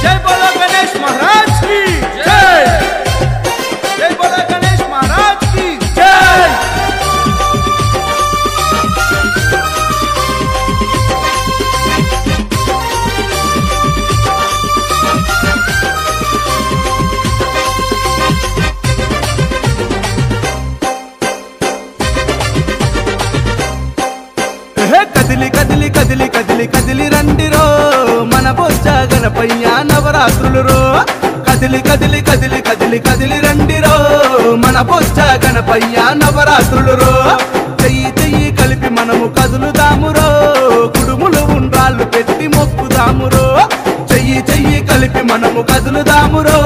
जय बोलो गणेश महाराज की जय। जय बोलो गणेश महाराज की जय। కదిలి కదిలి కదిలి కదిలి కదిలి రండిరో మన బొజ్జ గణపయ్య నవరాత్రులు రో। కదిలి కదిలి కదిలి కదిలి కదిలి రండిరో మన బొజ్జ గణపయ్య నవరాత్రులు రో। చెయ్యి చెయ్యి కలిపి మనము కదులుదామురో కుడుములు ఉండ్రాళ్ళు పెట్టి మొక్కుదామురో। చెయ్యి చెయ్యి కలిపి మనము కదులుదామురో